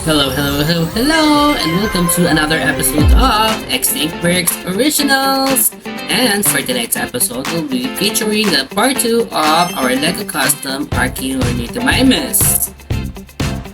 Hello, hello, hello, hello, and welcome to another episode of Extinct Bricks Originals. And for tonight's episode, we'll be featuring the part 2 of our Lego Custom Archaeornithomimus.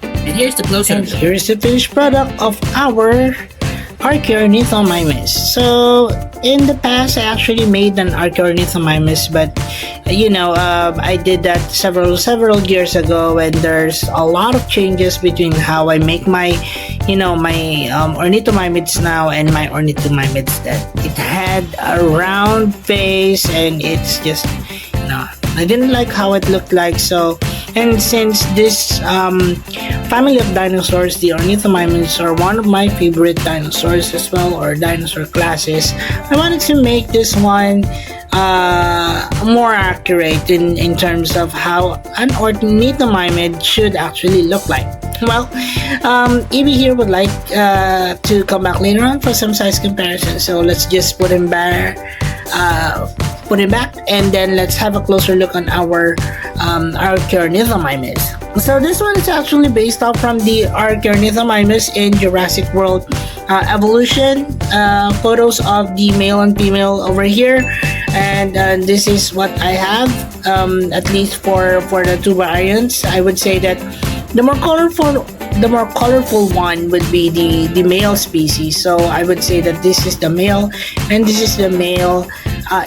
And here's the closer And look. here's the finished product of our Archaeornithomimus. So in the past, I actually made an Archaeornithomimus, but I did that several years ago, and there's a lot of changes between how I make my ornithomimids now and my ornithomimids. That it had a round face, and it's just I didn't like how it looked like. So, and since this family of dinosaurs, the ornithomimids, are one of my favorite dinosaurs as well, or dinosaur classes, I wanted to make this one more accurate in terms of how an ornithomimid should actually look like. Well, Evie here would like to come back later on for some size comparison, so let's just put him back, and then let's have a closer look on our Archaeornithomimus. So this one is actually based off from the Archaeornithomimus in Jurassic World evolution. Photos of the male and female over here, and this is what I have, at least for the two variants. I would say that the more colorful one would be the male species. So I would say that this is the male, and this is the male,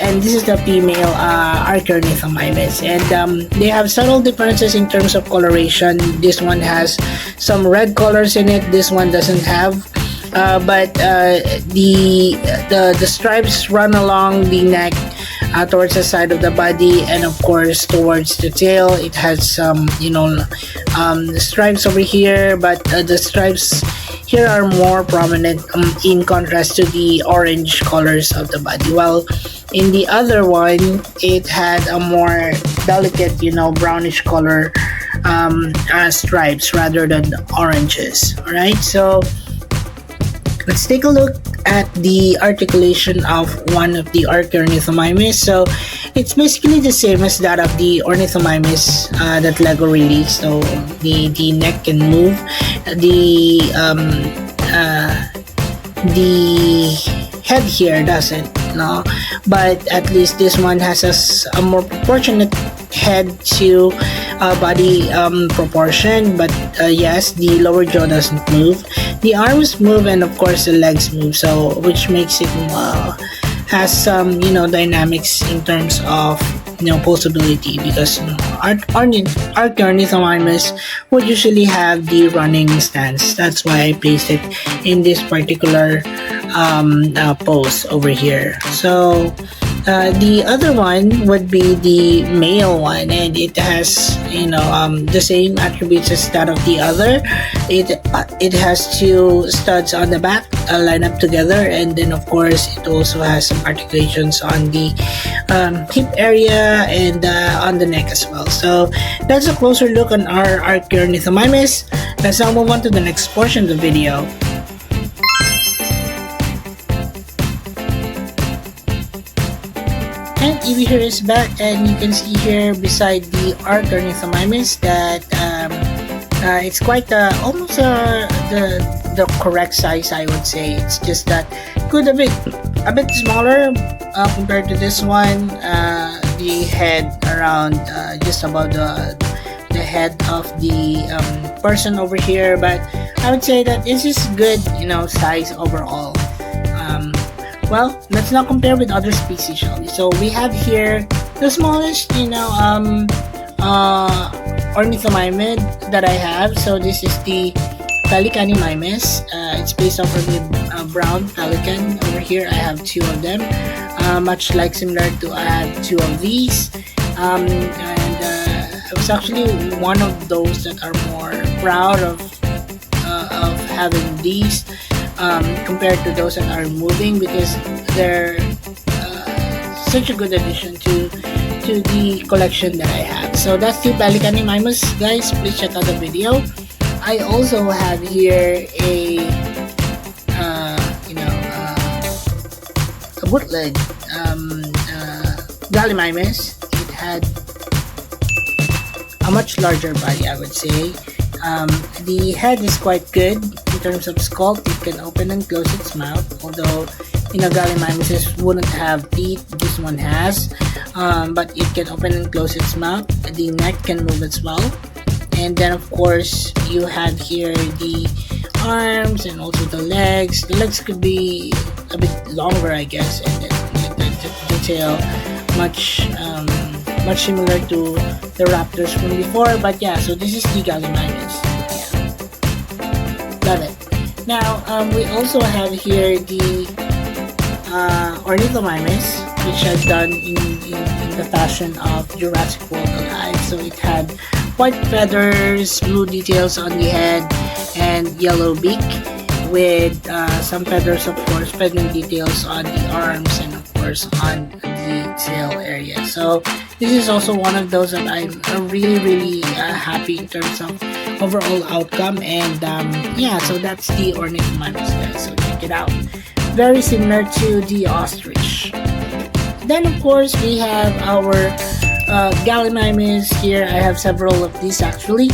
and this is the female Archaeornithomimus. And they have subtle differences in terms of coloration. This one has some red colors in it. This one doesn't have. But the stripes run along the neck, towards the side of the body, and of course towards the tail. It has some stripes over here, but the stripes here are more prominent, in contrast to the orange colors of the body. While in the other one, it had a more delicate, brownish color stripes rather than oranges. All right, so let's take a look at the articulation of one of the Archaeornithomimus. So it's basically the same as that of the Ornithomimus that Lego released. So the neck can move, the head here doesn't, no, but at least this one has a more proportionate head to body proportion. But yes, the lower jaw doesn't move, the arms move, and of course the legs move, so which makes it has some dynamics in terms of possibility, because Archaeornithomimus would usually have the running stance. That's why I placed it in this particular pose over here. So the other one would be the male one, and it has the same attributes as that of the other. It has two studs on the back, line up together, and then of course it also has some articulations on the hip area and on the neck as well. So that's a closer look on our Archaeornithomimus. Let's now move on to the next portion of the video. And Evie here is back, and you can see here beside the Archaeornithomimus that it's quite almost the correct size, I would say. It's just that could a bit smaller compared to this one. The head around just above the head of the person over here, but I would say that this is good size overall. Well, let's now compare with other species, shall we? So we have here the smallest, ornithomimid that I have. So this is the Pelicanimimus. It's based off of the brown pelican. Over here, I have two of them, much like similar to I have two of these. And I was actually one of those that are more proud of having these. Compared to those that are moving, because they're such a good addition to the collection that I have. So that's the Pelicanimimus, guys. Please check out the video. I also have here a bootleg Gallimimus. It had a much larger body, I would say. The head is quite good in terms of sculpt. It can open and close its mouth, although Gallimimus wouldn't have teeth. This one has, but it can open and close its mouth. The neck can move as well, and then of course you have here the arms and also the legs. The legs could be a bit longer, I guess, and then the tail much similar to the raptors from before. But yeah, so this is the Gallimimus. Yeah, love it. Now we also have here the Ornithomimimus, which is done in the fashion of Jurassic World Alive. So it had white feathers, blue details on the head, and yellow beak with some feathers, of course, feathering details on the arms and of course on the tail area. So this is also one of those that I'm really happy in terms of overall outcome. And yeah, so that's the Ornithomimimus, guys. So check it out. Very similar to the ostrich. Then of course we have our Gallimimus here. I have several of these actually,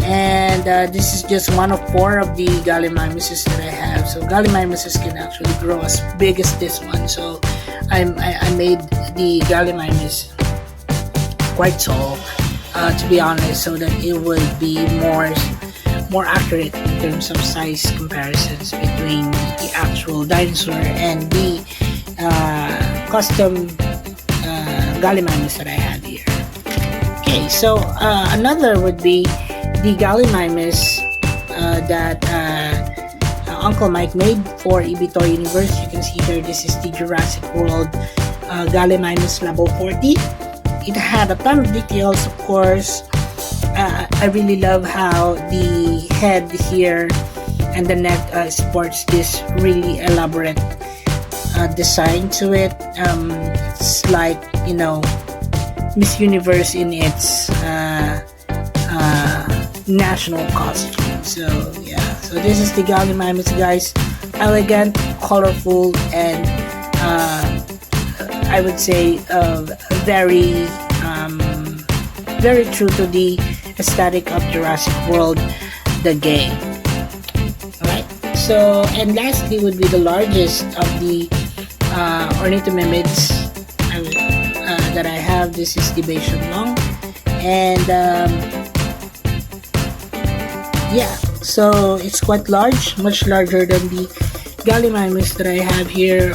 and this is just one of 4 of the Gallimimuses that I have. So Gallimimuses can actually grow as big as this one. So I made the Gallimimus quite tall, to be honest, so that it would be more accurate in terms of size comparisons between the actual dinosaur and the custom Gallimimus that I have here. Okay, so another would be the Gallimimus that Uncle Mike made for EB Toy Universe. You can see here, this is the Jurassic World Gallimimus level 40. It had a ton of details, of course. I really love how the head here and the neck sports this really elaborate design to it. It's like, you know, Miss Universe in its national costume. So yeah, so this is the Gallimimus, guys. Elegant, colorful, and I would say very true to the aesthetic of Jurassic World, the game. Alright, so and lastly would be the largest of the ornithomimids that I have. This is the Bayesian long, and yeah, so it's quite large, much larger than the Gallimimus that I have here.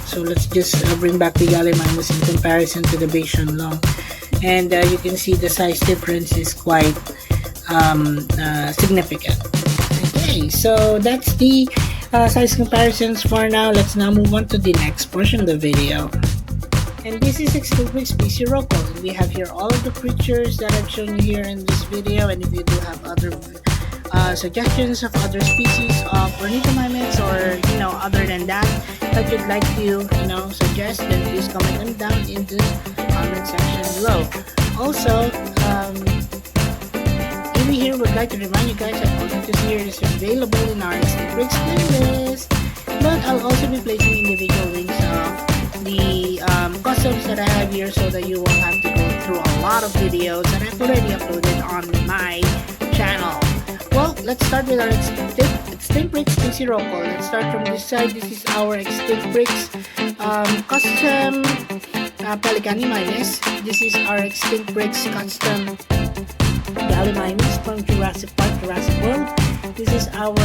So let's just bring back the Gallimimus in comparison to the Bayesian long, and you can see the size difference is quite significant. Okay, so that's the size comparisons for now. Let's now move on to the next portion of the video. And this is Extinct Species Rocco, and we have here all of the creatures that I've shown you here in this video. And if you do have other suggestions of other species of ornithomimids, or other than that you'd like to suggest, then please comment them down in the comment section below. Also, Amy here would like to remind you guys that all of this here is available in our Extinct Breaks playlist, but I'll also be placing individual links of the customs that I have here, so that you won't have to go through a lot of videos that I've already uploaded on my channel. Well, let's start with our Extinct Breaks Species Rocco. Let's start from this side. This is our Extinct Breaks custom Pelicaniminus. This is our Extinct Breaks custom Gallimimus from Jurassic Park, Jurassic World. This is our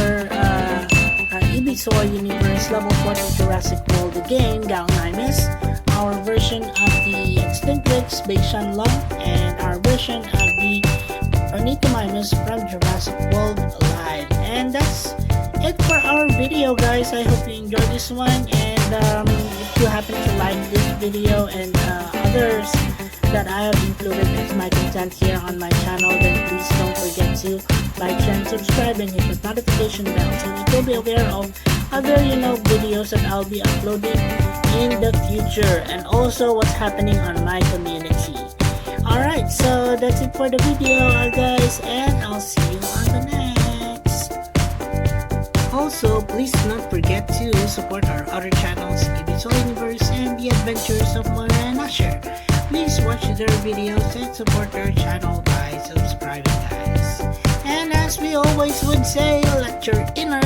EB Toy Universe level 40 Jurassic World again, Gallimimus. Our version of the Extinct Breaks Bayesian long, and our version of the Ornithomimimus from Jurassic World Alive. And that's it for our video, guys. I hope you enjoyed this one, and if you happen to like this video and others that I have included as my content here on my channel, then please don't forget to like, share, and subscribe, and hit the notification bell so you will be aware of other videos that I'll be uploading in the future, and also what's happening on my community. Alright, so that's it for the video, guys, and I'll see you on the next. Also, please do not forget to support our other channels, EB Toy Universe and The Adventures of Moira and Asher. Please watch their videos and support their channel by subscribing, guys. And as we always would say, let your inner